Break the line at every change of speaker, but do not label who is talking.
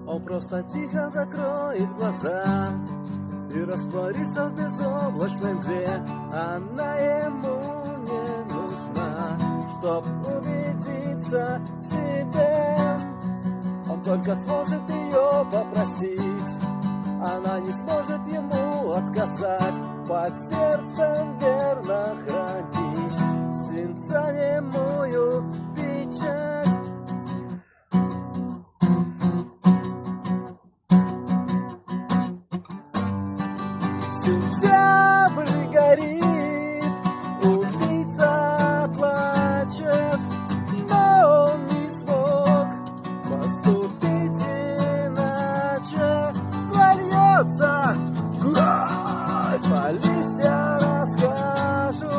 Он просто тихо закроет глаза и растворится в безоблачной мгле. Она ему не нужна, чтоб убедиться в себе. Он только сможет ее попросить, она не сможет ему отказать. Под сердцем верно хранить